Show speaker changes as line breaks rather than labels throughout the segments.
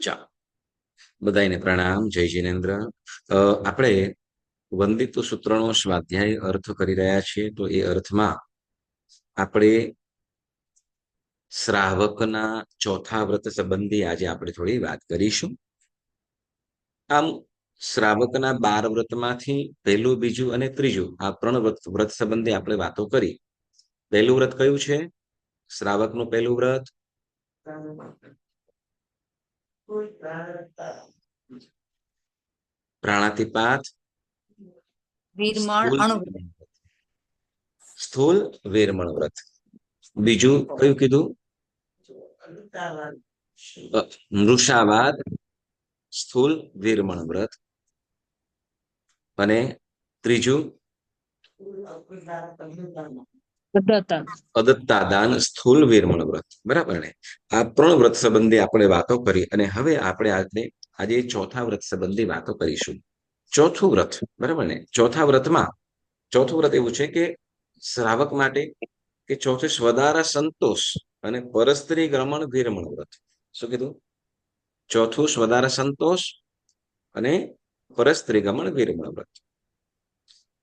ચાલો, બધાને પ્રણામ. જય જિનેન્દ્ર. આપણે વંદિત સૂત્રનો સ્વાધ્યાય અર્થ કરી રહ્યા છીએ. તો એ અર્થમાં આપણે શ્રાવકના ચોથા વ્રત સંબંધી આજે આપણે થોડી વાત કરીશું. આમ શ્રાવકના 12 વ્રતમાંથી પહેલું, બીજું અને ત્રીજું આ 3 વ્રત સંબંધી આપણે વાતો કરી. પહેલું વ્રત કયું છે? શ્રાવકનું પહેલું વ્રત પ્રાણાતિપાત
વીરમણ અણુવ્રત.
સ્થૂલ વેરમણ વ્રત. બીજું કયું કીધું? મૃષાવાદ સ્થૂલ વેરમણ વ્રત. અને ત્રીજું અદત્તાદાન સ્થૂલ વેરમણ વ્રત. બરાબર ને? આ 3 વ્રત સંબંધી આપણે વાતો કરી અને હવે આપણે આજે ચોથા વ્રત સંબંધી વાતો કરીશું. ચોથું વ્રત, બરાબર ને? ચોથું વ્રત એવું છે કે શ્રાવક માટે કે ચોથે સ્વદારા સંતોષ અને પરસ્ત્રી ગમન વિરમણ વ્રત. શું કીધું? ચોથું સ્વદારા સંતોષ અને પરસ્ત્રી ગમન વિરમણ વ્રત.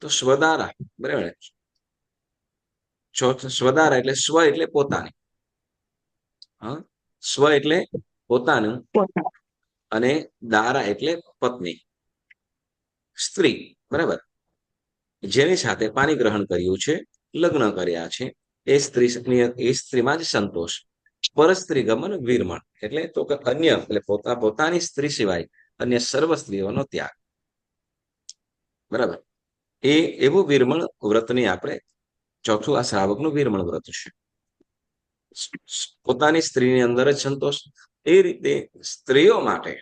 તો સ્વદારા, બરાબર, સ્વદારા એટલે સ્વ એટલે પોતાની. સ્વ એટલે પોતાનું અને દારા એટલે પત્ની, સ્ત્રી. બરાબર? જેની સાથે પાણી ગ્રહણ કર્યું છે, લગ્ન કર્યા છે, એ સ્ત્રીમાં જ સંતોષ. પરસ્ત્રી ગમન વિરમણ એટલે તો કે અન્ય એટલે પોતાની સ્ત્રી સિવાય અન્ય સર્વ સ્ત્રીઓનો ત્યાગ. બરાબર? એ એવું વિરમણ વ્રતની આપણે ચોથું આ શ્રાવકનું વિરમણ વ્રત છે. પોતાની સ્ત્રીની અંદર જ સંતોષ. એ રીતે સ્ત્રીઓ માટે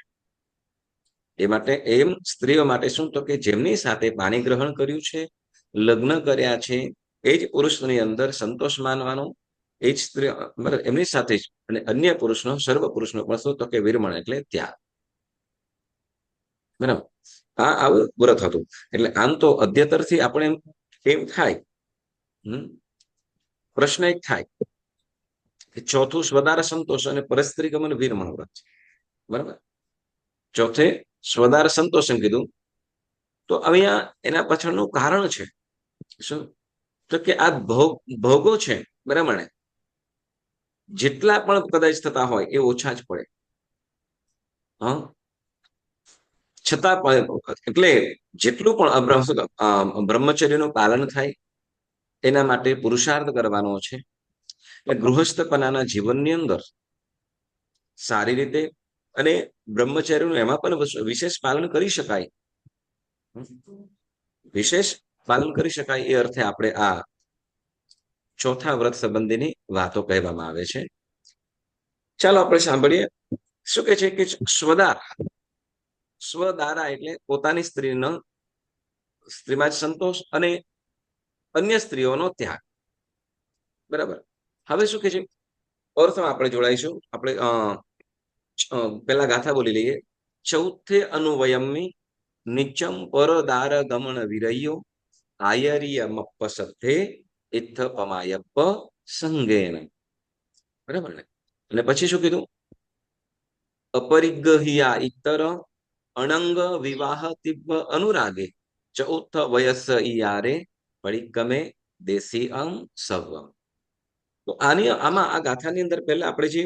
સ્ત્રીઓ માટે શું? તો કે જેમની સાથે પાણી ગ્રહણ કર્યું છે, લગ્ન કર્યા છે, એ જ પુરુષની અંદર સંતોષ માનવાનો, એ જ સ્ત્રી, બરાબર, એમની સાથે જ. અને અન્ય પુરુષનો, સર્વ પુરુષનો પણ શું? તો કે વિરમણ એટલે ત્યાગ. બરાબર? આ આવું વ્રત હતું. એટલે આમ તો અધ્યતરથી આપણે એમ થાય, પ્રશ્ન એક થાય કે ચોથું સ્વદારા સંતોષ અને પરસ્ત્રી ગમન વિરમણ વ્રત. બરાબર? ચોથે સ્વદારા સંતોષ એમ કીધું, તો અહીંયા એના પાછળનું કારણ છે શું? તો કે આ ભોગો છે, બરાબર ને, જેટલા પણ કદાચ થતા હોય એ ઓછા જ પડે. છતાં પણ એટલે જેટલું પણ બ્રહ્મચર્યનું પાલન થાય એના માટે પુરુષાર્થ કરવાનો છે. એટલે ગૃહસ્થપનાના જીવનની અંદર સારી રીતે અને બ્રહ્મચર્યનું એમાં પણ વિશેષ પાલન કરી શકાય, એ અર્થે આપણે આ ચોથા વ્રત સંબંધીની વાતો કહેવામાં આવે છે. ચાલો આપણે સાંભળીએ શું કે છે. કે સ્વદારા એટલે પોતાની સ્ત્રીમાં જ સંતોષ અને અન્ય સ્ત્રીઓનો ત્યાગ. બરાબર? હવે શું કે છે? અર્થમાં આપણે જોડાઈશું. આપણે પેલા ગાથા બોલી લઈએ. ચૌથે અનુવયમી નિચમ પરદાર ગમન વિરયો આયરિયમપ્પસથે ઇત્થ પમાયપ્પ સંગેન. બરાબર ને? અને પછી શું કીધું? અપરિગ્રહિયા ઇતર અણંગ વિવાહ તિબ્બ અનુરાગે ચૌથ વયસ ઈયારે પરિક્રમે દેશી અંગ સવમ. તો આમાં આ ગાથાની અંદર પહેલા આપણે જે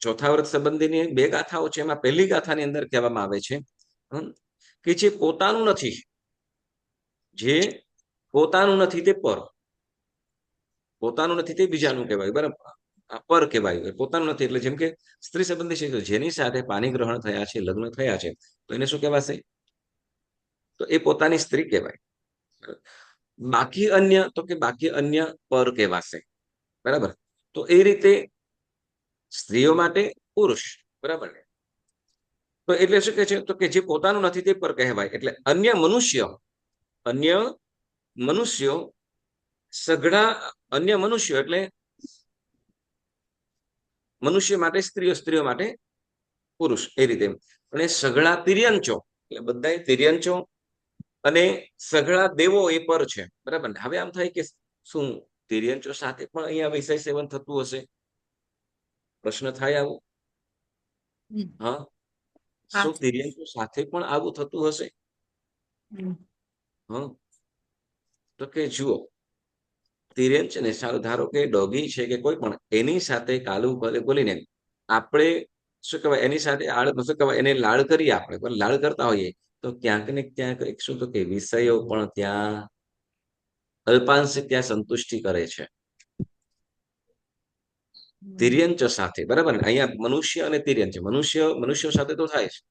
ચોથા વ્રત સંબંધીની 2 ગાથાઓ છે, એમાં પહેલી ગાથાની અંદર કહેવામાં આવે છે કે જે પોતાનું નથી તે પર. પોતાનું નથી તે બીજાનું કહેવાય. બરાબર? પર કહેવાય. પોતાનું નથી એટલે જેમ કે સ્ત્રી સંબંધી છે, જેની સાથે પાણી ગ્રહણ થયા છે, લગ્ન થયા છે, તો એને શું કહેવાશે? તો એ પોતાની સ્ત્રી કહેવાય. બાકી અન્ય પર કહેવાશે. બરાબર? તો એ રીતે સ્ત્રીઓ માટે પુરુષ. બરાબર ને? તો એટલે શું કે છે? તો કે જે પોતાનું નથી તે પર કહેવાય. એટલે અન્ય મનુષ્યો સઘળા અન્ય મનુષ્યો એટલે મનુષ્ય માટે સ્ત્રીઓ માટે પુરુષ. એ રીતે. અને સઘળા તિર્યંચો એટલે બધા તિર્યંચો અને સઘળા દેવો એ પર છે. બરાબર ને? હવે આમ થાય કે શું તિર્યંચો સાથે પણ અહીંયા વિષય સેવન થતું હશે? પ્રશ્ન થાય આવું.
હમ.
હા,
હા.
શું તિર્યંકો સાથે પણ આવું થતું હશે?
હમ.
હા, તો કે જુઓ, તિર્યંક છે ને, ધારો કે ડોગી છે કે કોઈ પણ, એની સાથે કાલું બોલીને આપણે શું કહેવાય, એની સાથે શું કહેવાય, એને લાડ કરીએ આપણે, પણ લાડ કરતા હોઈએ તો ક્યાંક ને ક્યાંક એક શું તો કે વિષયો પણ ત્યાં અલ્પાંશે ત્યાં સંતુષ્ટિ કરે છે. તિર્યંચ સાથે, બરાબર ને? અહીંયા મનુષ્ય અને તિર્યંચ, મનુષ્યો સાથે તો થાય છે,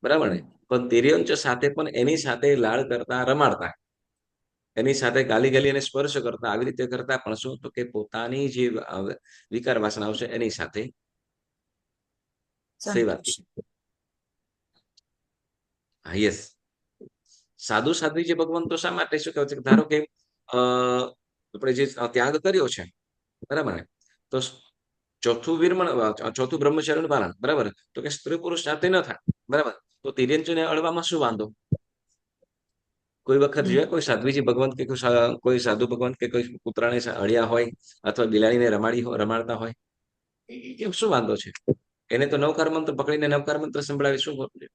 બરાબર ને? પણ તિર્યંચ સાથે પણ એની સાથે લાડ કરતા રમાડતા, એની સાથે ગાલી ગાલી અને સ્પર્શ કરતા, આવી રીતે કરતા પણ શું તો કે પોતાની જે વિકાર વાસનાઓ છે એની સાથે સેવાતી.
સંતોષ.
હા, યસ. સાધુ સાધ્વી જે ભગવાન તો શા માટે શું કહે છે કે ધારો કે આપણે જે ત્યાગ કર્યો છે, બરાબર ને? તો ચોથું બ્રહ્મચર્યનું પાલન, બરાબર, તો કે સ્ત્રી પુરુષ સાથે ન થાય, બરાબર, તો તિર્યંચને અડવામાં શું વાંધો? કોઈ વખત જોયા કોઈ સાધ્વીજી ભગવાન કે કોઈ સાધુ ભગવાન કે કોઈ કૂતરાને અડ્યા હોય અથવા બિલાડીને રમાડતા હોય, કેમ શું વાંધો છે? એને તો નવકાર મંત્ર પકડીને નવકાર મંત્ર સંભળાવી શું ખોટું છે?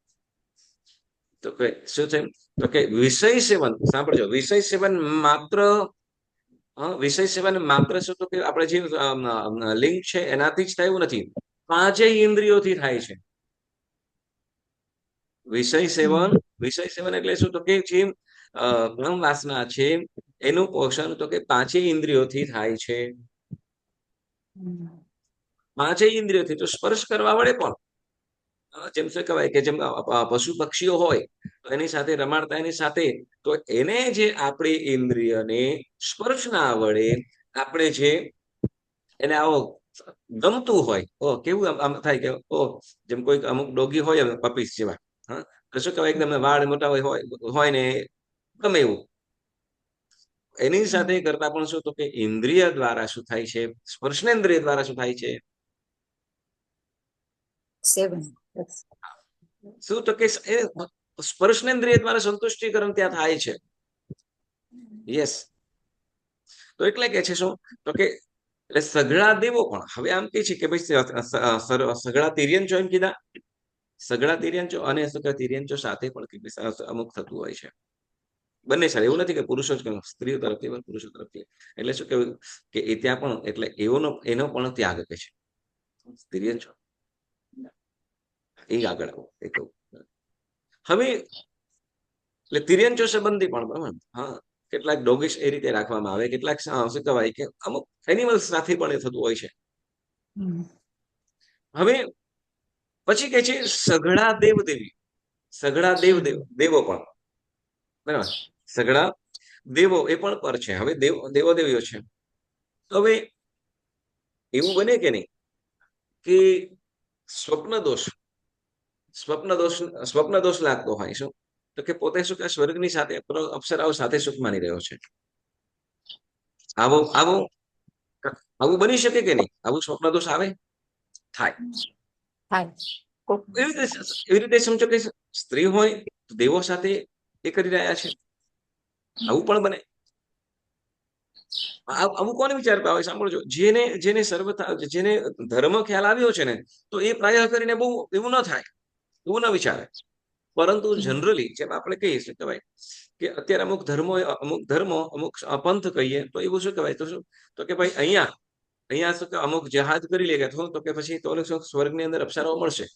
તો કે શું છે? તો કે વિષય સેવન, સાંભળજો, વિષય સેવન માત્ર વિષય સેવન માત્ર શું તો કે આપણે જે લિંગ છે એનાથી જ થયું નથી, પાંચેય ઇન્દ્રિયોથી થાય છે. વિષય સેવન, વિષય સેવન એટલે શું તો કે જે કામ વાસના છે એનું પોષણ તો કે પાંચેય ઇન્દ્રિયોથી થાય છે. પાંચેય ઇન્દ્રિયોથી. તો સ્પર્શ કરવા વડે પણ જેમ શું કહેવાય કે જેમ પશુ પક્ષીઓ હોય તો એની સાથે રમાડતા, એની સાથે તો એને જે આપણી ઇન્દ્રિયને સ્પર્શના વડે આપણે જે એને આવો ગમતું હોય, કેવું આમ થાય કે જેમ કોઈ અમુક ડોગી હોય પપીસ જેવા, હા, તો શું કહેવાય એકદમ વાળ મોટા હોય ને ગમે એવું, એની સાથે કરતા પણ શું તો કે ઇન્દ્રિય દ્વારા શું થાય છે? સ્પર્શનેન્દ્રિય દ્વારા શું થાય છે?
સેવન.
શું તો કે સ્પર્શનેન્દ્રિય દ્વારા સંતુષ્ટિકરણ ત્યાં થાય છે. યસ. તો એટલે કે છે શું તો કે એટલે સઘળા દેવો પણ હવે આમ કે છે કે ભાઈ સઘળા તિર્યંચો એમ કીધા, સઘળા તિર્યંચો અને તિર્યંચો સાથે પણ અમુક થતું હોય છે. બંને સારા, એવું નથી કે પુરુષો જ સ્ત્રીઓ તરફથી પણ પુરુષો તરફથી. એટલે શું કેવું કે એ ત્યાં પણ એટલે એનો પણ ત્યાગ કે છે તિર્યંચો. એ આગળ આવો એ કહું. હવે એટલે તિર્યંચો સંબંધી પણ, બરાબર, હા, કેટલાક ડોગીસ એ રીતે રાખવામાં આવે, કેટલાક શું કહેવાય કે અમુક એનિમલ્સ સાથે પણ એ થતું હોય છે. હવે પછી કે છે સઘળા દેવ દેવી, સઘળા દેવો પણ, બરાબર, સઘળા દેવો એ પણ પર છે. હવે દેવો દેવીઓ છે. હવે એવું બને કે નહીં કે સ્વપ્ન દોષ, સ્વપ્ન દોષ લાગતો હોય શું તો કે પોતે શું કે સ્વર્ગની સાથે અપ્સરાઓ સાથે સુખ માની રહ્યો છે. આવું આવું આવું બની શકે કે નહીં? આવું સ્વપ્ન દોષ આવે? થાય. એવી રીતે સમજો કે સ્ત્રી હોય તો દેવો સાથે એ કરી રહ્યા છે, આવું પણ બને. આવું કોને વિચારતા હોય? સાંભળજો, જેને જેને સર્વથા જેને ધર્મ ખ્યાલ આવ્યો છે ને, તો એ પ્રાય કરીને બહુ એવું ન થાય, એવું ન વિચારે. પરંતુ જનરલી જેમ આપણે કહીએ શું કહેવાય કે અત્યારે અમુક ધર્મો અમુક પંથ કહીએ તો એવું શું કહેવાય તો શું તો કે ભાઈ અહીંયા શું કે અમુક જહાજ કરી લે ગયા તો કે પછી તો સ્વર્ગની અંદર અપ્સરાઓ મળશે.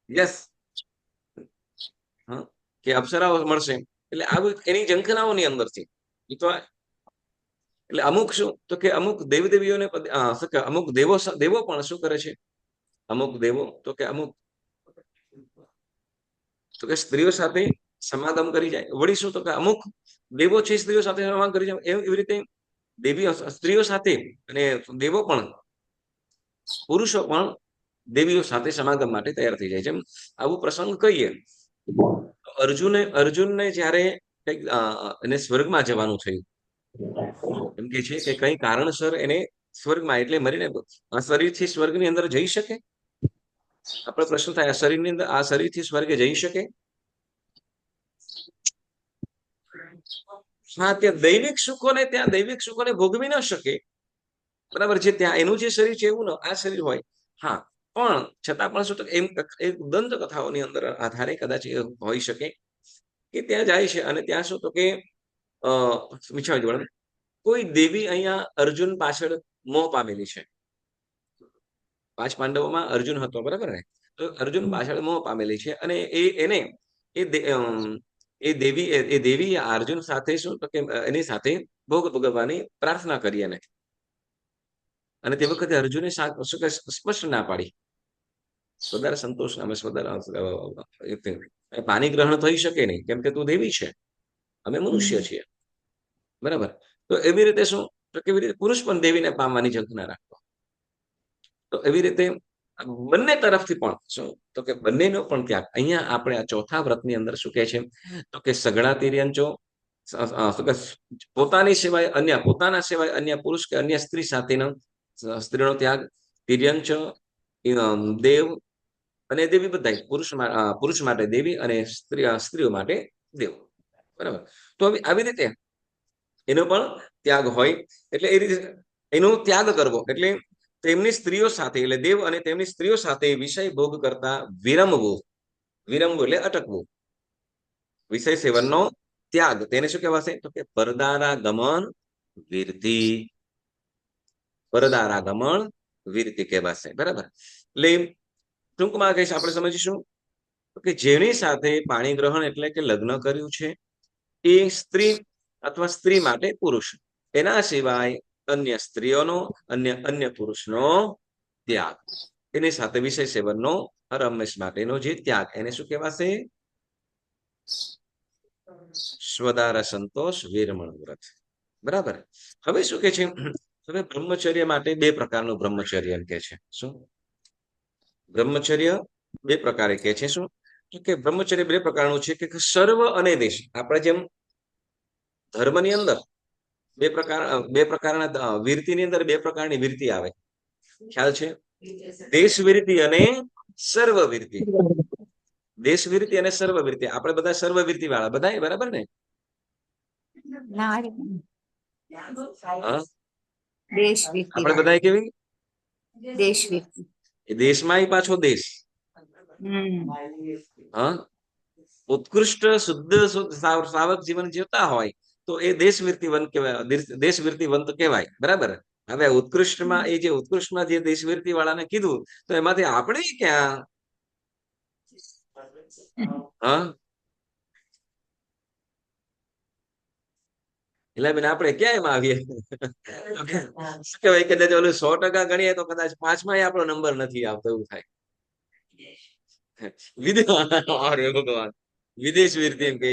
યસ. હા, કે અપ્સરાઓ મળશે એટલે આવું એની ઝંખનાઓની અંદરથી તો એટલે અમુક શું તો કે અમુક દેવદેવીઓને અમુક દેવો પણ શું કરે છે? અમુક દેવો તો કે અમુક તો કે સ્ત્રીઓ સાથે સમાગમ કરી જાય. વળી શું તો કે અમુક દેવો છે સ્ત્રીઓ સાથે સમાગમ કરી જાય, એવી રીતે દેવીઓ સ્ત્રીઓ સાથે અને દેવો પણ પુરુષો પણ દેવીઓ સાથે સમાગમ માટે તૈયાર થઈ જાય. જેમ આવું પ્રસંગ કહીએ અર્જુનને જયારે કંઈક એને સ્વર્ગમાં જવાનું થયું, એમ કે છે કે કઈ કારણસર એને સ્વર્ગમાં એટલે મરીને આ શરીરથી સ્વર્ગની અંદર જઈ શકે? આપણે પ્રશ્ન થાય, આ શરીરની અંદર આ શરીરથી સ્વર્ગે જઈ શકે? હા, ત્યાં દૈવિક સુખોને ભોગવી ન શકે, બરાબર છે. ત્યાં એનું જે શરીર છે એવું આ શરીર હોય હા, પણ છતાં પણ શું તો એમ એ દંત કથાઓની અંદર આધારે કદાચ એ હોઈ શકે કે ત્યાં જાય છે અને ત્યાં શું તો કે વિચાર જોડે કોઈ દેવી અહીંયા અર્જુન પાછળ મોહ પામેલી છે. 5 પાંડવોમાં અર્જુન હતો, બરાબર ને? તો અર્જુન પાછળ મોહ પામેલી છે અને એને એ દેવી અર્જુન સાથે શું તો કે એની સાથે ભોગ ભોગવવાની પ્રાર્થના કરી અને તે વખતે અર્જુને શું કે સ્પષ્ટ ના પાડી. વધારે સંતોષ નામે પાણી ગ્રહણ થઈ શકે નહીં, કેમ કે તું દેવી છે, અમે મનુષ્ય છીએ, બરાબર? તો એવી રીતે શું તો કેવી રીતે પુરુષ પણ દેવીને પામવાની ઝંખ ના રાખતો. તો એવી રીતે બંને તરફથી પણ શું તો કે બંનેનો પણ ત્યાગ. અહીંયા આપણે આ ચોથા વ્રતની અંદર શું કહે છે તો કે સગડા તિર્યંચો પોતાની સિવાય પોતાના સિવાય અન્ય પુરુષ કે અન્ય સ્ત્રી સાથેનો સ્ત્રીનો ત્યાગ, તિર્યંચ, દેવ અને દેવી બધા પુરુષ માટે દેવી અને સ્ત્રીઓ માટે દેવ, બરાબર? તો હવે આવી રીતે એનો પણ ત્યાગ હોય એટલે એ રીતે એનો ત્યાગ કરવો એટલે તેમની સ્ત્રીઓ સાથે એટલે દેવ અને તેમની સ્ત્રીઓ સાથે વિષય ભોગ કરતા વિરમવું એટલે અટકવું. વિષય સેવનનો ત્યાગ તેને શું કહેવાશે તો કે પરદારા ગમન વિરતિ. પરદારા ગમન વિરતિ કહેવાશે, બરાબર? એટલે ટૂંકમાં કહીશ આપણે સમજીશું કે જેની સાથે પાણી ગ્રહણ એટલે કે લગ્ન કર્યું છે એ સ્ત્રી અથવા સ્ત્રી માટે પુરુષ, એના સિવાય અન્ય સ્ત્રીઓનો અન્ય પુરુષનો ત્યાગ, એની સાથે વિષય સેવનનો રમેશ માટેનો જે ત્યાગ એને શું કહેવાશે? સ્વદાર સંતોષ વિરમણ વ્રત, બરાબર? હવે શું કે છે હવે બ્રહ્મચર્ય માટે 2 પ્રકારનું બ્રહ્મચર્ય એમ કે છે. શું બ્રહ્મચર્ય 2 પ્રકારે કે છે? શું કે બ્રહ્મચર્ય 2 પ્રકારનું છે કે સર્વ અને દેશ. આપણે જેમ ધર્મની અંદર 2 પ્રકારના વીરતીની અંદર 2 પ્રકારની વીરતી આવે, ખ્યાલ છે? દેશ વીરતિ અને સર્વ વીરતિ. દેશ વીરતિ અને સર્વ વીરતિ. આપણે બધા સર્વ વીરતિ વાળા બધા, બરાબર ને?
ના
હા,
દેશ વીતી
આપણે બધા કેવી
દેશ વીતી
એ દેશમાં પાછો દેશ. હા, ઉત્કૃષ્ટ શુદ્ધ સાવક જીવન જીવતા હોય તો એ દેશવીરતીવંત કહેવાય, દેશવીરતીવંત કહેવાય, બરાબર? હવે ઉત્કૃષ્ટમાં એ જે ઉત્કૃષ્ટમાં જે દેશવીરતી વાળાને કીધું તો એમાંથી આપણે ક્યાં? હા, એટલે બેન આપણે ક્યાં એમાં આવીએ? શું કહેવાય કદાચ ઓલું 100% ગણીએ તો કદાચ 5માં આપણો નંબર નથી આવતો એવું થાય. અરે ભગવાન, વિદેશ વીરતી એમ કે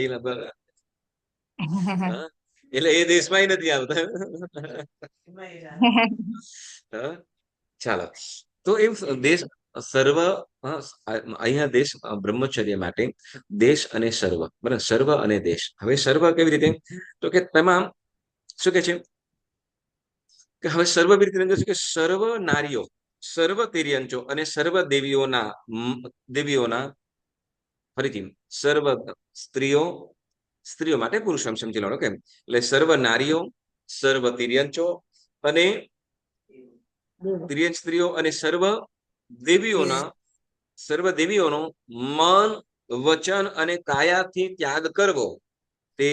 એટલે એ દેશમાં નથી આવતા. ચાલો, તો એ દેશ સર્વ અહીંયા દેશ બ્રહ્મચર્ય માટે દેશ અને સર્વ, બરાબર? સર્વ અને દેશ. હવે સર્વ કેવી રીતે તો કે તમામ શું કે છે કે હવે સર્વ વીરતી અંદર શું કે સર્વ નારીઓ, સર્વ તિર્યંચો અને સર્વ દેવીઓના ફરીથી સર્વ સ્ત્રીઓ માટે પુરુષ એમ સમજી લો, કેમ? એટલે સર્વ નારીઓ, સર્વ તિર્યંચો અને તિર્યંચ સ્ત્રીઓ અને સર્વ દેવીઓનો મન, વચન અને કાયાથી ત્યાગ કરવો તે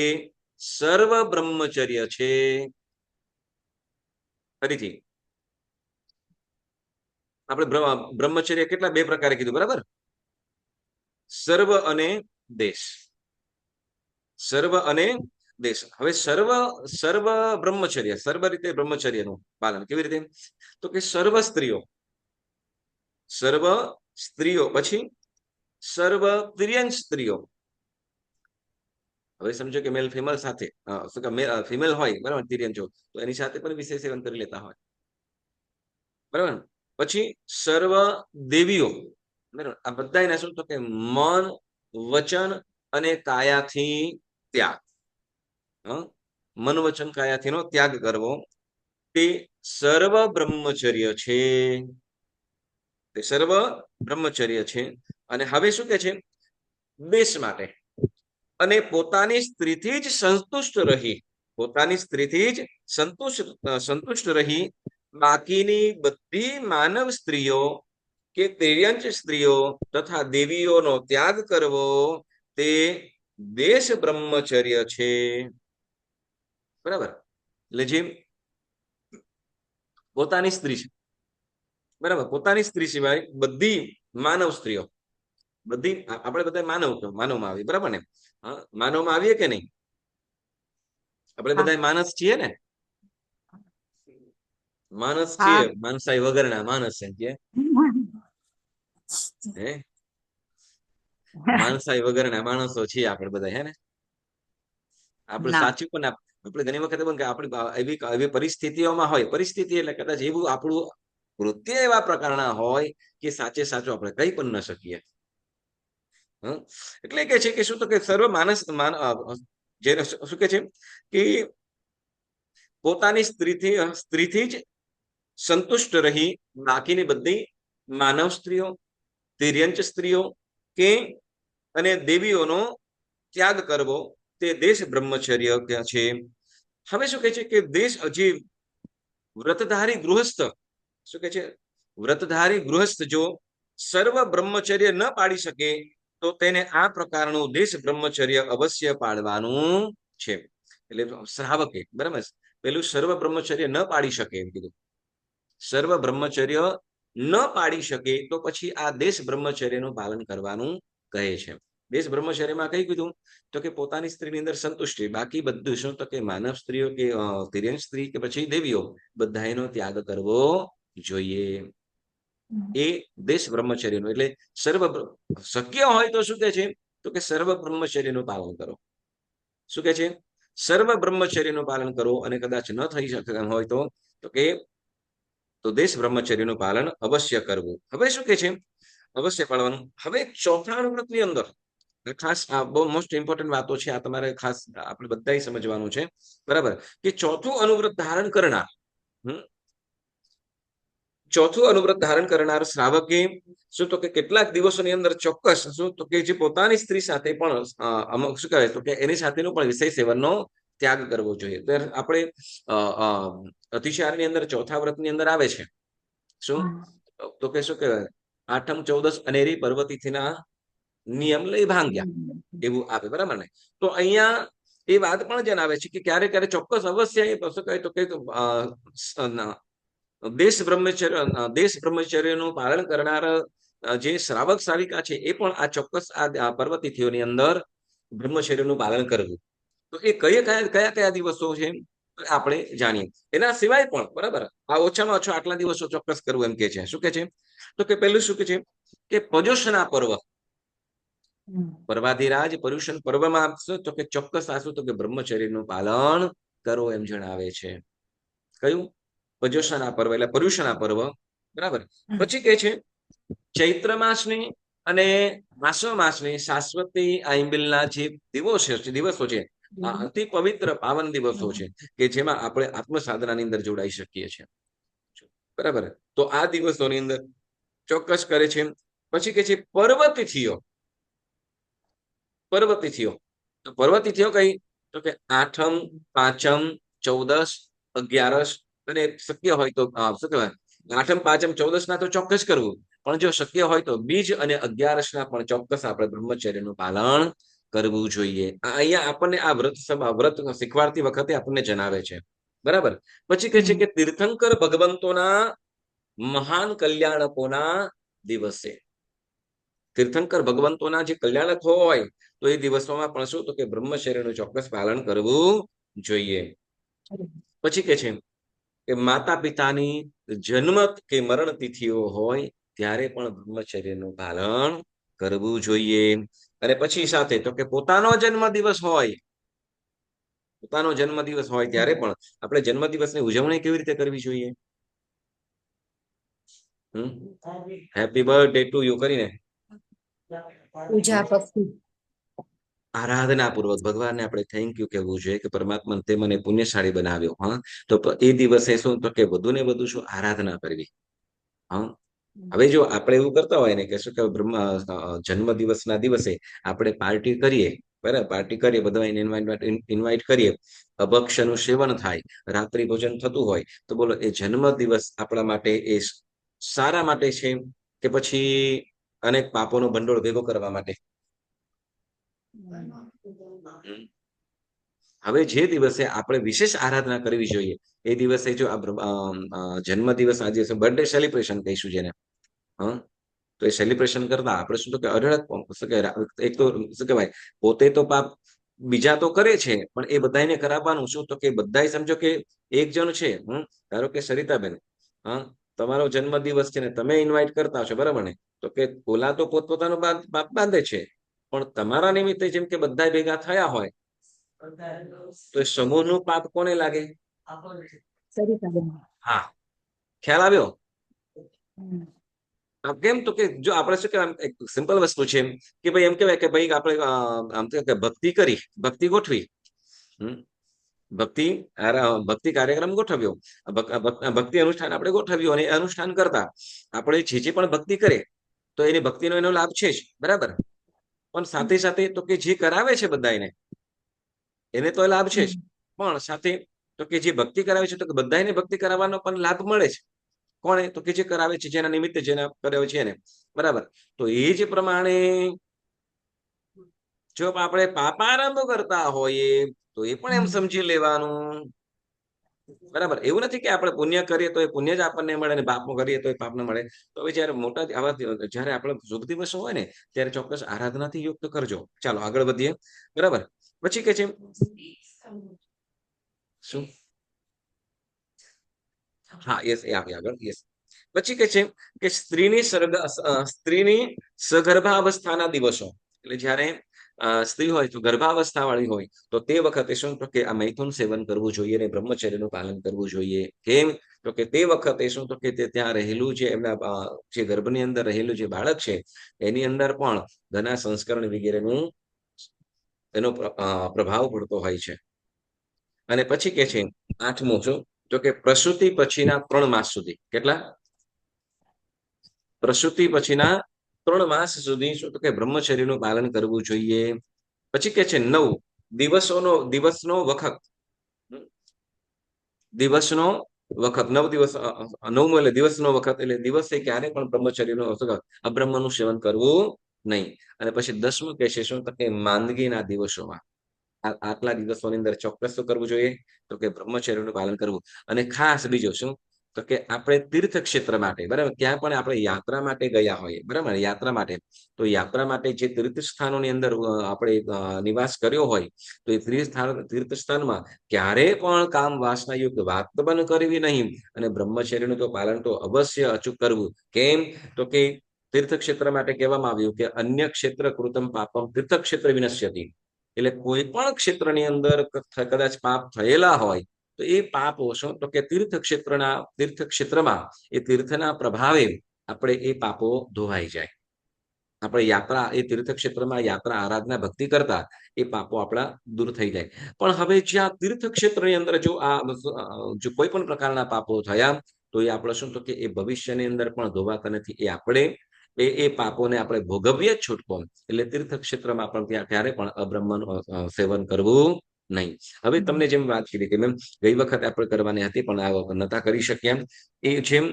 સર્વ બ્રહ્મચર્ય છે. ફરીથી આપણે બ્રહ્મચર્ય કેટલા 2 પ્રકારે કીધું, બરાબર? સર્વ અને દેશ. સર્વ અને દેશ. હવે સર્વ બ્રહ્મચર્ય, સર્વ રીતે બ્રહ્મચર્યનું પાલન કેવી રીતે તો કે સર્વ સ્ત્રીઓ પછી સર્વ તિર્યંચ સ્ત્રીઓ. હવે સમજો કે મેલ ફિમેલ સાથે ફિમેલ હોય, બરાબર, તિર્યંચો, તો એની સાથે પણ વિશેષ સેવન કરી લેતા હોય, બરાબર? પછી સર્વ દેવીઓ, બરાબર? આ બધા એના શું તો કે મન, વચન અને કાયાથી ત્યાગ. મન, વચન, કાયાથી નો ત્યાગ કરવો તે સર્વ બ્રહ્મચર્ય છે. તે સર્વ બ્રહ્મચર્ય છે. અને હવે શું કે છે દેશ માટે અને પોતાની સ્ત્રીથી જ સંતુષ્ટ રહી બાકીની બધી માનવ સ્ત્રીઓ કે તિર્યંચ સ્ત્રીઓ તથા દેવીઓનો ત્યાગ કરવો તે દેશ બ્રહ્મચર્ય છે. બરાબર. એટલે જેમ પોતાની સ્ત્રી છે, બરાબર, પોતાની સ્ત્રી સિવાય બધી માનવ સ્ત્રીઓ, બધી આપણે બધા માનવમાં આવીએ, બરાબર ને? માનવમાં આવીએ કે નહીં? આપણે બધા માણસ છીએ ને? માણસ છીએ, માણસાઈ વગરના માણસ એમ કે હે, માણસાઈ વગરના માણસો છીએ આપણે બધા, હે ને? આપણે સાચું પણ આપણે ઘણી વખત કે આપણે એવી પરિસ્થિતિઓમાં હોય, પરિસ્થિતિ એટલે કદાચ એવું આપણું કૃત્ય એવા પ્રકારના હોય કે સાચે સાચું આપણે કહી પણ ન શકીએ. એટલે કે છે કે શું તો કે સર્વ માણસ જેને શું કે છે કે પોતાની સ્ત્રીથી જ સંતુષ્ટ રહી બાકીની બધી માનવ સ્ત્રીઓ, તિર્યંચ સ્ત્રીઓ કે અને દેવીઓનો ત્યાગ કરવો તે દેશ બ્રહ્મચર્ય છે. હવે શું કહે છે કે દેશ હજી વ્રતધારી ગૃહસ્થ, શું કે છે, વ્રતધારી ગૃહસ્થ જો સર્વ બ્રહ્મચર્ય ન પાડી શકે તો તેને આ પ્રકારનું દેશ બ્રહ્મચર્ય અવશ્ય પાડવાનું છે. એટલે શ્રાવકે, બરાબર, પેલું સર્વ બ્રહ્મચર્ય ન પાડી શકે એમ કીધું. સર્વ બ્રહ્મચર્ય ન પાડી શકે તો પછી આ દેશ બ્રહ્મચર્યનું પાલન કરવાનું કહે છે. દેશ બ્રહ્મચર્યમાં કઈ કીધું તો કે પોતાની સ્ત્રીની અંદર સંતુષ્ટિ, બાકી બધું શું તો કે માનવ સ્ત્રીઓ કે તિર્યંચ સ્ત્રી કે પછી દેવીઓ બધા એનો ત્યાગ કરવો જોઈએ. એ દેશ બ્રહ્મચર્યનું એટલે સર્વ શક્ય હોય તો શું કે છે તો કે સર્વ બ્રહ્મચર્યનું પાલન કરો. શું કે છે? સર્વ બ્રહ્મચર્યનું પાલન કરો. અને કદાચ ન થઈ શકે હોય તો કે દેશ બ્રહ્મચર્યનું પાલન અવશ્ય કરવું. હવે શું કે છે? અવશ્ય પાળવાનું. હવે ચોથા અનુવ્રતની અંદર ખાસ આ બહુ મોસ્ટ ઇમ્પોર્ટન્ટ વાતો છે, આ તમારે ખાસ આપણે બધાએ સમજવાનું છે, બરાબર, કે ચોથું અનુવ્રત ધારણ કરનાર, ચોથું અનુવ્રત ધારણ કરનાર શ્રાવકે શું તો કે કેટલાક દિવસોની અંદર ચોક્કસ શું તો કે જે પોતાની સ્ત્રી સાથે પણ અમુક શું કહેવાય તો કે એની સાથેનો પણ વિષય સેવનનો ત્યાગ કરવો જોઈએ. તો આપણે અતિચારની અંદર ચોથા વ્રતની અંદર આવે છે શું તો કે શું કહેવાય, આઠમ, ચૌદસ અનેરી પર્વતિથિના નિયમ લઈ ભાંગ્યા એવું આવે, બરાબર ને? તો અહીંયા એ વાત પણ જણાવે છે કે ક્યારે ક્યારે ચોક્કસ અવશ્ય શું કહે તો કે દેશ બ્રહ્મચર્યનું પાલન કરનાર જે શ્રાવક શ્રાવિકા છે એ પણ આ ચોક્કસ આ પર્વતિથિઓની અંદર બ્રહ્મચર્યનું પાલન કરવું. તો એ કયા કયા દિવસો છે આપણે જાણીએ. એના સિવાય પણ, બરાબર, આ ઓછામાં ઓછો આટલા દિવસો ચોક્કસ કરવું એમ કે છે. શું કે છે તો કે પેલું શું કે છે કે પર્યુષના પર્વ, પર્વાધિરાજ પર્યુષણ પર્વમાં શું તો કે ચોક્કસ આ શું તો કે બ્રહ્મચર્યનું પાલન કરો એમ જણાવે છે. કયું? પર્યુષણા પર્વ એટલે પર્યુષણા પર્વ, બરાબર. પછી કે છે ચૈત્ર માસની અને આસો માસની શાશ્વતી આઈંબિલના જે દિવસો છે આ અતિ પવિત્ર પાવન દિવસો છે કે જેમાં આપણે આત્મ સાધનાની અંદર જોડાઈ શકીએ છીએ, બરાબર. તો આ દિવસોની અંદર ચોક્કસ કરે છે. પછી કે છે પર્વતિથિઓ, પર્વતિથિઓ કઈ તો કે આઠમ, પાંચમ, ચૌદસ, 11 અને શક્ય હોય તો શું કહેવાય આઠમ, પાંચમ, ચૌદસ ના તો ચોક્કસ કરવું, પણ જો શક્ય હોય તો બીજ અને 11 ના પણ ચોક્કસ આપણે બ્રહ્મચર્યનું પાલન કરવું જોઈએ. અહીંયા આપણને આ વ્રત શીખવાડતી વખતે આપણને જણાવે છે, બરાબર. પછી કહે છે કે તીર્થંકર ભગવંતોના મહાન કલ્યાણકોના દિવસે, તીર્થંકર ભગવંતોના જે કલ્યાણક હોય તો એ દિવસોમાં પણ શું તો કે બ્રહ્મચર્યનું ચોક્કસ પાલન કરવું જોઈએ. પછી કે છે કે માતા પિતાની જન્મ કે મરણ તિથિઓ હોય ત્યારે પણ બ્રહ્મચર્યનું પાલન કરવું જોઈએ. અને પછી સાથે તો કે પોતાનો જન્મદિવસ હોય ત્યારે પણ આપણે જન્મદિવસની ઉજવણી કેવી રીતે કરવી જોઈએ? હેપી બર્થડે ટુ યુ કરીને
પૂજા ભક્તિ,
આરાધના પૂર્વક ભગવાનને આપણે થેન્ક યુ કહેવું જોઈએ કે પરમાત્મા તે મને પુણ્યશાળી બનાવ્યો. તો એ દિવસે શું તો કે વધુ ને વધુ શું આરાધના કરવી. હવે જો આપણે એવું કરતા હોય ને કે શું કે જન્મ દિવસના દિવસે આપણે પાર્ટી કરીએ, બરાબર, પાર્ટી કરીએ, બધા ઇન્વાઇટ કરીએ, અભક્ષ્યનું સેવન થાય, રાત્રિ ભોજન થતું હોય, તો બોલો એ જન્મ દિવસ આપણા માટે એ સારા માટે છે કે પછી અનેક પાપોનો ભંડોળ ભેગો કરવા માટે? હમ. હવે જે દિવસે આપણે વિશેષ આરાધના કરવી જોઈએ એ દિવસે જો જન્મ દિવસ આજે બર્થડે સેલિબ્રેશન કહીશું જેને, હા, તો એ સેલિબ્રેશન કરતા આપણે શું તો કે અઢળક એક તો શું કહેવાય, પોતે તો પાપ બીજા તો કરે છે, પણ એ બધાને કરાવવાનું શું તો કે બધા સમજો કે એક જણ છે, ધારો કે સરિતાબેન, હા, તમારો જન્મ દિવસ છે ને તમે ઇન્વાઇટ કરતા હશો, બરાબર ને? તો કે ઓલા તો પોતપોતાનો બાપ બાંધે છે, પણ તમારા નિમિત્તે જેમ કે બધા ભેગા થયા હોય તો એ સમૂહનું પાપ કોને લાગે?
સરિતાબેન.
હા, ખ્યાલ આવ્યો?
હમ.
કેમ તો કે જો આપણે શું કહેવાય, એક સિમ્પલ વસ્તુ છે કે ભાઈ એમ કહેવાય કે ભાઈ આપણે આમ તો કે ભક્તિ કરી, ભક્તિ ગોઠવી, ભક્તિ કાર્યક્રમ ગોઠવ્યો, ભક્તિ અનુષ્ઠાન આપણે ગોઠવ્યું, અને અનુષ્ઠાન કરતા આપણે જે પણ ભક્તિ કરે તો એની ભક્તિનો એનો લાભ છે જ, બરાબર. પણ સાથે સાથે તો કે જે કરાવે છે બધા એને તો લાભ છે જ, પણ સાથે તો કે જે ભક્તિ કરાવે છે તો કે બધાને ભક્તિ કરાવવાનો પણ લાભ મળે છે. કોણે? તો કે જે કરાવે છે, જેના નિમિત્તે જેના કરાવે છે એને, બરાબર. તો એ જ પ્રમાણે જો આપણે પાપારંભ કરતા હોઈએ તો એ પણ એમ સમજી લેવાનું, બરાબર. એવું નથી કે આપણે પુણ્ય કરીએ તો એ પુણ્ય જ આપણને મળે ને પાપ કરીએ તો એ પાપ ન મળે. તો હવે જયારે મોટા આવા જયારે આપણે શુભ દિવસો હોય ને ત્યારે ચોક્કસ આરાધનાથી યુક્ત કરજો. ચાલો આગળ વધીએ, બરાબર. પછી કે છે શું? હા, યસ, એ આપી આગળ, યસ. પછી કે છે કે સ્ત્રીની સગર્ભાવસ્થાના દિવસો, એટલે જયારે સ્ત્રી હોય તો ગર્ભાવસ્થા વાળી હોય તો તે વખતે શું તો કે આ મૈથુન સેવન કરવું જોઈએ ને બ્રહ્મચર્યનું પાલન કરવું જોઈએ. કેમ? તો કે તે વખતે શું તો કે તે ત્યાં રહેલું જે એમના જે ગર્ભની અંદર રહેલું જે બાળક છે એની અંદર પણ ધના સંસ્કરણ વગેરેનું એનો પ્રભાવ પડતો હોય છે. અને પછી કે છે 8મું શું તો કે પ્રસૂતિ પછીના 3 માસ સુધી, કેટલા? પ્રસૂતિ પછીના 3 માસ સુધી શું તો કે બ્રહ્મચર્યનું પાલન કરવું જોઈએ. પછી કે છે 9 દિવસનો વખત, દિવસનો વખત 9 દિવસ, 9મું એટલે દિવસનો વખત, એટલે દિવસે ક્યારે પણ બ્રહ્મચર્યનું અબ્રહ્મનું સેવન કરવું નહીં. અને પછી 10મું કે છે શું તો કે માંદગીના દિવસોમાં આટલા દિવસોની અંદર ચોક્કસ શું કરવું જોઈએ તો કે બ્રહ્મચર્યનું પાલન કરવું. અને ખાસ બીજું શું તો કે આપણે તીર્થ ક્ષેત્ર માટે, બરાબર, ત્યાં પણ આપણે યાત્રા માટે ગયા હોઈએ, બરાબર, યાત્રા માટે, તો યાત્રા માટે જે તીર્થ સ્થાનોની અંદર આપણે નિવાસ કર્યો હોય તો એ તીર્થ સ્થાનમાં ક્યારે પણ કામ વાસનાયુક્ત વાત પણ કરવી નહીં, અને બ્રહ્મચર્યનું તો પાલન તો અવશ્ય અચૂક કરવું. કેમ? તો કે તીર્થ ક્ષેત્ર માટે કહેવામાં આવ્યું કે અન્ય ક્ષેત્ર કૃતમ પાપમ તીર્થ ક્ષેત્ર વિનશ્યતિ, એટલે કોઈ પણ ક્ષેત્રની અંદર કદાચ પાપ થયેલા હોય તો એ પાપો શું તો કે તીર્થ ક્ષેત્રમાં એ તીર્થના પ્રભાવે આપણે એ પાપો ધોવાઈ જાય. આપણે યાત્રા એ તીર્થ ક્ષેત્રમાં યાત્રા આરાધના ભક્તિ કરતા એ પાપો આપણા દૂર થઈ જાય. પણ હવે જ્યાં તીર્થ ક્ષેત્રની અંદર જો કોઈ પણ પ્રકારના પાપો થયા તો એ આપણે શું તો કે એ ભવિષ્યની અંદર પણ ધોવાતા નથી. એ આપણે એ પાપોને આપણે ભોગવીએ જ છૂટકો. એટલે તીર્થ ક્ષેત્રમાં પણ ત્યાં ક્યારે પણ અબ્રહ્મનું સેવન કરવું નહીં. હવે તમને જેમ વાત કરી કે મેમ ગઈ વખત આપણે કરવાની હતી પણ આ વખત નતા કરી શક્યા, એ જેમ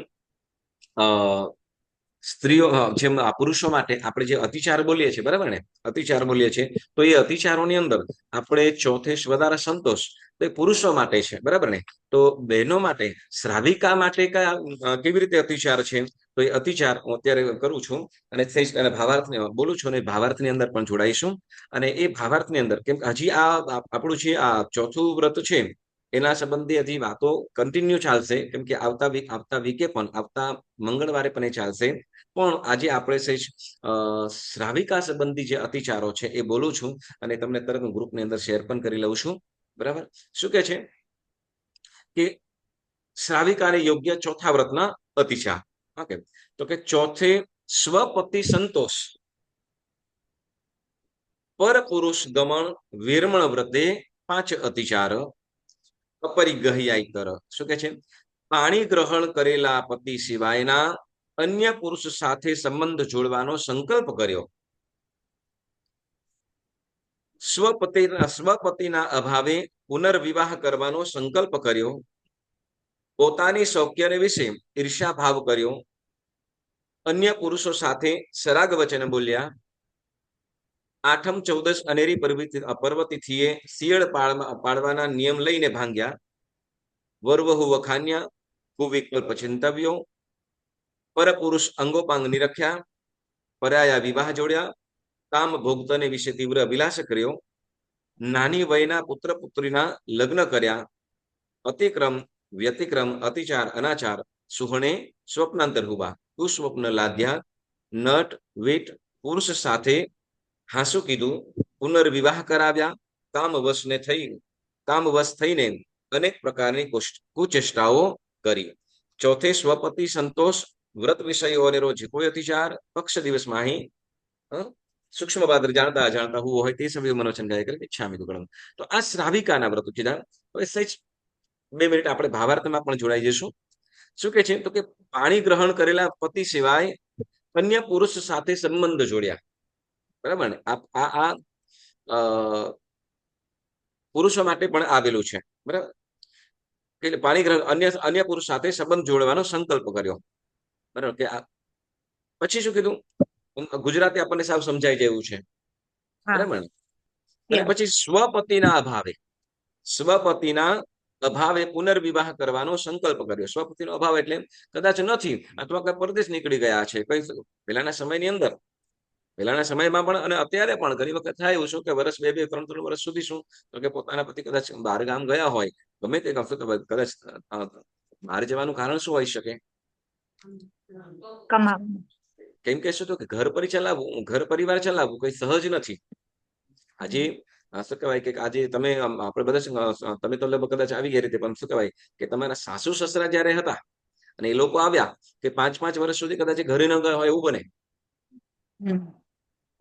સ્ત્રીઓ જેમ પુરુષો માટે આપણે જે અતિચાર બોલીએ છીએ, બરાબર ને, અતિચાર બોલીએ છીએ, તો એ અતિચારોની અંદર આપણે ચોથેશ વધારે સંતોષ તો એ પુરુષો માટે છે, બરાબર ને. તો બહેનો માટે શ્રાવિકા માટે કેવી રીતે અતિચાર છે તો એ અતિચાર હું અત્યારે કરું છું અને ભાવાર્થ બોલું છું અને ભાવાર્થની અંદર પણ જોડાઈશું. અને એ ભાવાર્થની અંદર કેમ હજી આપણું જે આ ચોથું વ્રત છે એના સંબંધી હજી વાતો કન્ટિન્યુ ચાલશે, કેમ કે આવતા વીકે પણ આવતા મંગળવારે પણ એ ચાલશે. પણ આજે આપણે શ્રાવિકા સંબંધી જે અતિચારો છે એ બોલું છું અને તમને તરત ગ્રુપની અંદર શેર પણ કરી લઉં છું, બરાબર. શું કે છે કે શ્રાવિકાને યોગ્ય ચોથા વ્રતના અતિચાર. ઓકે, તો કે ચોથે સ્વપતિ સંતોષ, પર પુરુષ ગમન, વિરમણ વ્રતે 5 અતિચાર, અપરિગ્રહ્યાયતર. શું કે છે? પાણી ગ્રહણ કરેલા પતિ સિવાયના અન્ય પુરુષ સાથે સંબંધ જોડવાનો સંકલ્પ કર્યો, સ્વપતિના અભાવે પુનર્વિવાહ કરવાનો સંકલ્પ કર્યો, પોતાની સૌખ્યને વિશે ઈર્ષ્યા ભાવ કર્યો, અન્ય પુરુષો સાથે સરાગ વચન બોલ્યા. આઠમ ચૌદસ અનેરી પર્વતીથીએ શિયળ પાડવાના નિયમ લઈને ભાંગ્યા. વરવહુ વખાન્યા, કુવિકલ્પ ચિંતવ્યો, પરપુરુષ અંગોપાંગ નિરખ્યા, પરાયા વિવાહ જોડ્યા, કામ ભોગતને વિશે તીવ્ર અભિલાષ કર્યો, નાની વયના પુત્ર પુત્રીના લગ્ન કર્યા, અતિક્રમ વ્યતિક્રમ અતિચાર અનાચાર સુહણે સ્વપ્નાંતર હુવા, કુસ્વપ્ન લાદ્યા, નટ વીટ પુરુષ સાથે હાસુ કીધું, પુનર્વિવાહ કરાવ્યા, કામવશ થઈને અનેક પ્રકારની કુચેષ્ટાઓ કરી. ચોથે સ્વપતિ સંતોષ, વ્રત વિષયો અને રોજ કોઈ અતિચાર, પક્ષ દિવસ માહી, સૂક્ષ્મ પાત્ર જાણતા જાણતા હું હોય તે સમય મનોચન ગાય કરે ઈચ્છામી દુકડમ. તો આ શ્રાવિકાના વ્રતો કીધા. હવે સહેજ 2 મિનિટ આપણે ભાવાર્થમાં પણ જોડાઈ જઈશું. શું કે છે તો કે પાણી ગ્રહણ કરેલા પતિ સિવાય અન્ય પુરુષ સાથે સંબંધ જોડ્યા. બરાબર ને? આ પુરુષો માટે પણ આવેલું છે. બરાબર, કે પાણી ગ્રહણ અન્ય પુરુષ સાથે સંબંધ જોડવાનો સંકલ્પ કર્યો. બરાબર, કે પછી શું કીધું? ગુજરાતી આપણને સાવ સમજાય જેવું છે. બરાબર ને? અને પછી સ્વપતિના અભાવે પુનર્વિવાહ કરવાનો સંકલ્પ કર્યો. સ્વપતિનો અભાવ એટલે કદાચ નથી, અથવા કઈ પરદેશ નીકળી ગયા છે, કઈ પહેલાના સમયમાં પણ અને અત્યારે પણ ઘણી વખત થાય એવું શું કે વર્ષ 2-2, 3-3 વર્ષ સુધી શું તો કે પોતાના પતિ કદાચ બહાર ગામ ગયા હોય, ગમે તે કદાચ બહાર જવાનું કારણ શું હોઈ શકે? કેમ કે શું તો કે ઘર પરિવાર ચલાવવું કઈ સહજ નથી. આજે શું કહેવાય કે આજે તમે આપણે બધા તમે તો લગભગ કદાચ આવી ગયા રીતે, પણ શું કહેવાય કે તમારા સાસુ સસરા જયારે હતા અને એ લોકો આવ્યા કે 5-5 વર્ષ સુધી કદાચ ઘરે ન ગયા હોય એવું બને.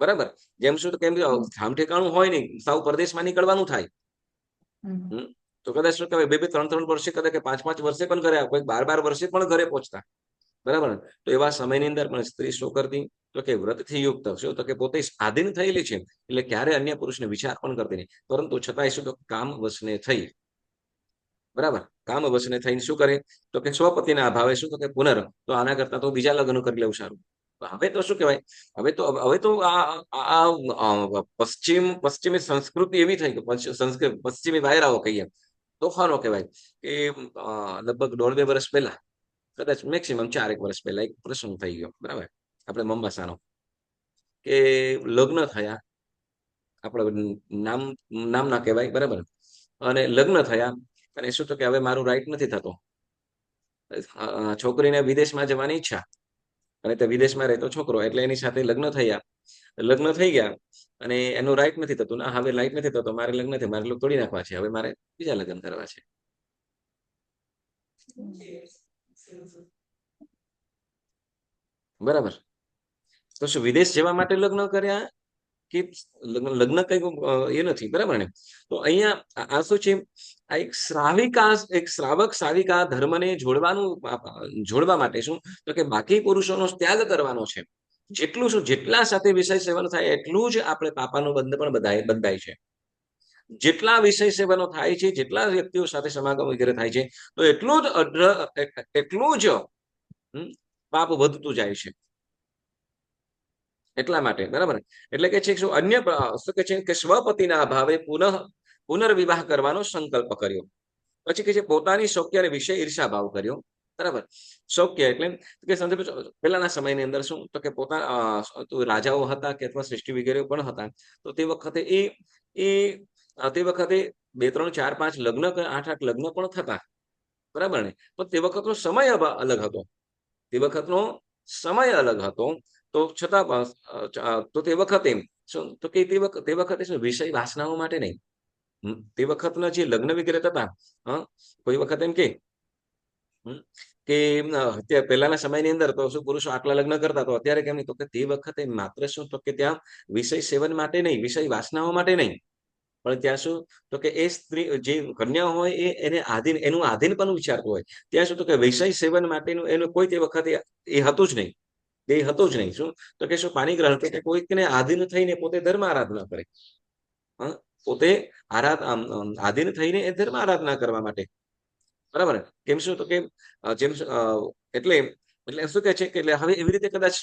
બરાબર, જેમ શું તો કેમ ઠામ ઠેકાણું હોય નહીં, સાવ પરદેશમાં નીકળવાનું થાય. તો કદાચ શું કહેવાય 2-2, 3-3 વર્ષે કદાચ કે 5-5 વર્ષે પણ ઘરે, કોઈ 12-12 વર્ષે પણ ઘરે પહોંચતા. બરાબર, તો એવા સમયની અંદર પણ સ્ત્રી શું કરતી તો કે વ્રતથી યુક્ત શું તો કે પોતે આધીન થયેલી છે, એટલે ક્યારે અન્ય પુરુષને વિચાર પણ કરતી નહીં, પરંતુ છતાંય શું તો કામ વશને થઈ. બરાબર, કામ વશને થઈને શું કરે તો કે સ્વપતિના અભાવે શું તો કે તો આના કરતા તો બીજા લગ્ન કરી લેવું સારું. હવે તો શું કહેવાય, હવે તો આ પશ્ચિમી સંસ્કૃતિ એવી થઈ કે પશ્ચિમી વાયરાઓ કહીએ, તોફાનો કહેવાય કે લગભગ 1.5-2 વર્ષ પહેલા, કદાચ મેક્સિમમ 4-1 વર્ષ પહેલા એક પ્રસંગ થઈ ગયો. બરાબર, આપણે મંબાસાનો કે લગ્ન થયા, આપણે નામ ના કહેવાય. બરાબર, અને લગ્ન થયા અને શું તો કે હવે મારું રાઈટ નથી થતો, છોકરીને વિદેશમાં જવાની ઈચ્છા, અને તે વિદેશમાં રહેતો છોકરો, એટલે એની સાથે લગ્ન થઈ ગયા અને એનું રાઈટ નથી થતું. ના, હવે રાઈટ નથી થતો, મારે લગ્ન મારે તોડી નાખવા છે, હવે મારે બીજા લગ્ન કરવા છે. બરાબર, તો શું વિદેશ જવા માટે લગ્ન કર્યા કે લગ્ન કઈ એ નથી? બરાબર ને? તો અહીંયા આ શું છે, આ એક શ્રાવક શ્રાવિકા ધર્મને જોડવા માટે શું તો કે બાકી પુરુષોનો ત્યાગ કરવાનો છે. જેટલા સાથે વિષય સેવન થાય એટલું જ આપણે પાપાનો બંધ પણ બંધાય છે. જેટલા વિષય સેવનો થાય છે, જેટલા વ્યક્તિઓ સાથે સમાગમ વગેરે થાય છે, તો એટલું જ પાપ વધતું જાય છે. એટલા માટે. બરાબર, એટલે કે છે શું અન્ય શું કે છે કે સ્વપતિના અભાવે પુનર્વિવાહ કરવાનો સંકલ્પ કર્યો. પછી કે છે પોતાની શૌક્ય અને વિષય ઈર્ષા ભાવ કર્યો. બરાબર, શૌક્ય એટલે કે પહેલાના સમયની અંદર શું તો કે પોતાના રાજાઓ હતા કે અથવા સૃષ્ટિ વગેરે પણ હતા, તો તે વખતે તે વખતે 2, 3, 4, 5 લગ્ન, 8, 8 લગ્ન પણ થતા. બરાબર ને? પણ તે વખતનો સમય અલગ હતો. તો છતાં તો તે વખતે શું તો કે તે વખતે શું વિષય વાસનાઓ માટે નહીં. તે વખતના જે લગ્ન વગેરે થતા, કોઈ વખત એમ કે પહેલાના સમયની અંદર તો શું પુરુષો આટલા લગ્ન કરતા, તો અત્યારે કેમ નહીં, તો કે તે વખતે માત્ર શું તો કે ત્યાં વિષય સેવન માટે નહીં, વિષય વાસનાઓ માટે નહીં, પણ ત્યાં શું તો કે એ સ્ત્રી જે કન્યા હોય એનું આધીન પણ વિચારતું હોય, ત્યાં શું તો કે વિષય સેવન માટેનું એનું કોઈ તે વખતે એ હતું જ નહીં. શું તો કે શું પાણી ગ્રહણ કે કોઈકને આધીન થઈને પોતે ધર્મ આરાધના કરે. પોતે આધીન થઈને એ ધર્મ આરાધના કરવા માટે. બરાબર, કેમ શું તો કે જેમ એટલે એટલે શું કહે છે કે એટલે હવે એવી રીતે કદાચ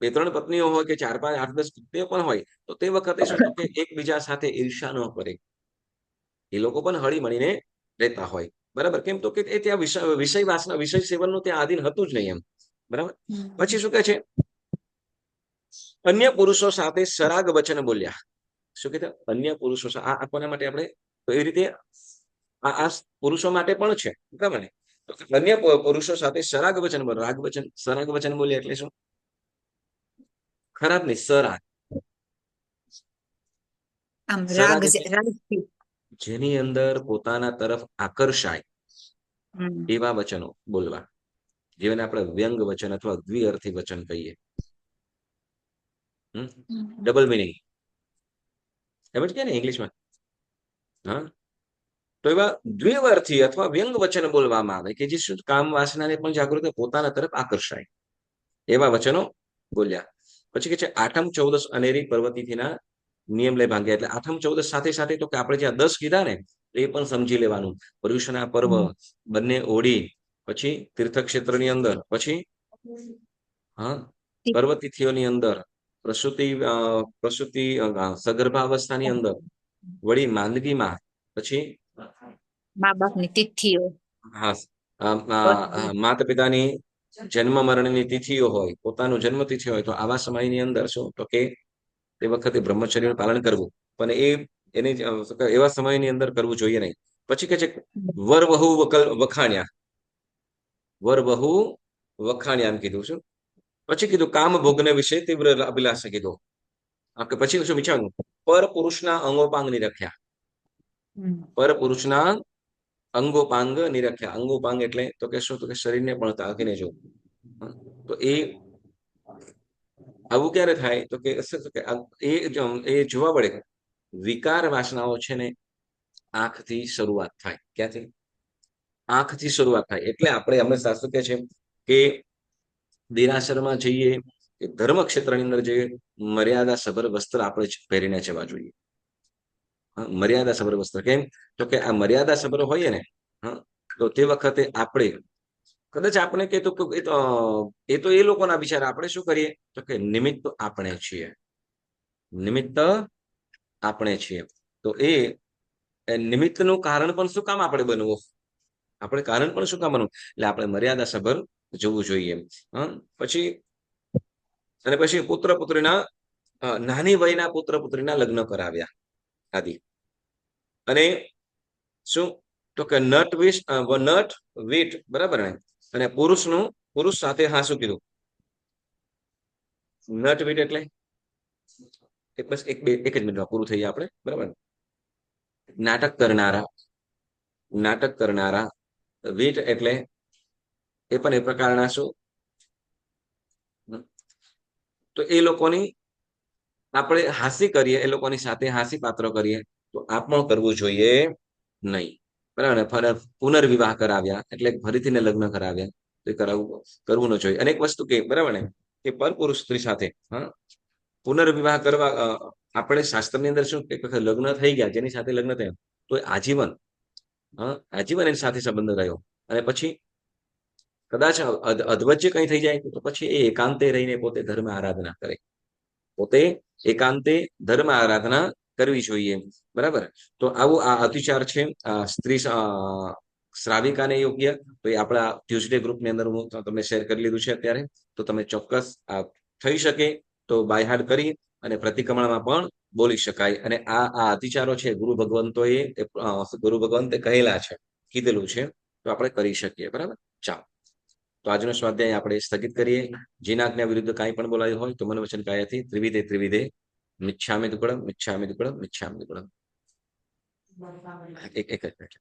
2-3 પત્નીઓ હોય કે 4-5 8-10 પત્નીઓ પણ હોય તો તે વખતે શું તો કે એકબીજા સાથે ઈર્ષ્યા ન કરે. એ લોકો પણ હળી મળીને રહેતા હોય. બરાબર? કેમ તો કે એ ત્યાં વિષય વાસના વિષય સેવનનું ત્યાં આધીન હતું જ નહીં એમ. બરાબર? પછી શું કહે છે? અન્ય પુરુષો સાથે સરાગ વચન બોલ્યા. શું કીધું? અન્ય પુરુષો આ કોના માટે આપણે તો એ રીતે આ પુરુષો માટે પણ છે. બરાબર ને? તો અન્ય પુરુષો સાથે સરાગ વચન બોલ રાગ વચન સરાગ વચન બોલ્યા એટલે શું? ખરાબ નહીં, સરાગ.
આમ
સરાગ
રાગ
એટલે
રાગથી.
જેની અંદર પોતાના તરફ આકર્ષાય
હમ.
એવા વચનો બોલવા. જેને આપણે વ્યંગ વચન અથવા દ્વિઅર્થી વચન કહીએ. ડબલ મિનિંગ એમ જ કે ને ઇંગ્લિશમાં. હા, તો એવા દ્વિઅર્થી અથવા વ્યંગ વચન બોલવામાં આવે કે જે શું કામ વાસનાને પણ જાગૃત પોતાના તરફ આકર્ષાય એવા વચનો બોલ્યા. પછી કે છે આઠમ ચૌદસ અનેરી પર્વતીથીના નિયમ લઈ ભાંગ્યા. એટલે આઠમ ચૌદસ સાથે સાથે તો કે આપણે જ્યાં 10 કીધા ને એ પણ સમજી લેવાનું. પર્યુષણા પર્વ, બંને ઓળી, પછી તીર્થક્ષેત્રની અંદર, પછી હા પર્વતિથિઓની અંદર, પ્રસૂતિ સગર્ભાવસ્થાની અંદર, વળી માંદગીમાં, પછી
મા બાપની તિથિઓ.
હા માતા પિતાની જન્મ મરણની તિથિઓ હોય, પોતાનું જન્મ તિથિ હોય તો આવા સમયની અંદર શું તો કે તે વખતે બ્રહ્મચર્યનું પાલન કરવું. પણ એની એવા સમયની અંદર કરવું જોઈએ નહીં. પછી કે છે વર વહુ વખાણ્યા. વર વહુ વખાણ્યા એમ કીધું શું? પછી કીધું કામ ભોગને વિશે તીવ્ર અભિલાષ કીધું. પછી શું વિચારવું? પર પુરુષના અંગોપાંગ નિરખ્યા. પર પુરુષના અંગોપાંગ નિરખ્યા. અંગોપાંગ એટલે તો કે શું તો કે શરીરને પણ તાકીને જોવું. તો એ આવું ક્યારે થાય તો કે એ જોવા વડે વિકાર વાસનાઓ છે ને આંખથી શરૂઆત થાય. ક્યાંથી? આંખથી શરૂઆત થાય. એટલે આપણે હંમેશા શું કે છે કે દેરાસરમાં જઈએ કે ધર્મ ક્ષેત્રની અંદર જઈએ, મર્યાદા સભર વસ્ત્ર આપણે પહેરીને જવા જોઈએ. મર્યાદા સભર વસ્ત્ર. કેમ તો કે આ મર્યાદા સભર હોઈએ ને તો તે વખતે આપણે કદાચ આપણે કે તો એ તો એ લોકોના વિચાર. આપણે શું કરીએ તો કે નિમિત્ત આપણે છીએ. નિમિત્ત આપણે છીએ. તો એ નિમિત્તનું કારણ પણ શું કામ આપણે બનવું? આપણે કારણ પણ શું કામ બનવું? એટલે આપણે મર્યાદા સભર જવું જોઈએ. પછી અને પછી પુત્ર પુત્રીના નાની વયના પુત્ર પુત્રીના લગ્ન કરાવ્યા આદિ. અને શું તો કે નટ વીટ બરાબર ને? અને પુરુષ સાથે હા શું કીધું? નટ વીટ એટલે બસ એક જ મિનિટમાં પૂરું થઈ જાય આપણે. બરાબર? નાટક કરનારા વીટ એટલે એ પણ એ પ્રકારના શું તો એ લોકોની આપણે હાસ્ય કરીએ, એ લોકોની સાથે હાસ્ય પાત્ર કરીએ તો આ પણ કરવું જોઈએ નહીં. બરાબર ને? પુનર્વિવાહ કરાવ્યા એટલે ફરીથી લગ્ન કરાવ્યા તો એ કરવું ન જોઈએ. અને એક વસ્તુ કે બરાબર ને કે પરપુરુષ સ્ત્રી સાથે પુનર્વિવાહ કરવા આપણે શાસ્ત્રની અંદર શું એક વખત લગ્ન થઈ ગયા, જેની સાથે લગ્ન થયા તો આજીવન એની સાથે સંબંધ રહ્યો. અને પછી કદાચ અધવચ્ચે કઈ થઈ જાય તો પછી એ એકાંતે રહીને પોતે ધર્મ આરાધના કરે. પોતે એકાંતે ધર્મ આરાધના કરવી જોઈએ. બરાબર? તો આવું આ અતિચાર છે સ્ત્રી શ્રાવિકાને યોગ્ય. તો એ આપણા ટ્યુઝડે ગ્રુપની અંદર હું તમને શેર કરી લીધું છે અત્યારે. તો તમે ચોક્કસ થઈ શકે તો બાયહાડ કરી અને પ્રતિક્રમણમાં પણ બોલી શકાય. અને આ અતિચારો છે ગુરુ ભગવંતે કહેલા છે, કીધેલું છે, તો આપણે કરી શકીએ. બરાબર? ચાલો, તો આજનો સ્વાધ્યાય આપણે સ્થગિત કરીએ. જેના આજ્ઞા વિરુદ્ધ કાંઈ પણ બોલાયું હોય તો મન વચન કાયાથી ત્રિવિધે મિચ્છામિ દુક્કડમ. એક જ મિનિટ.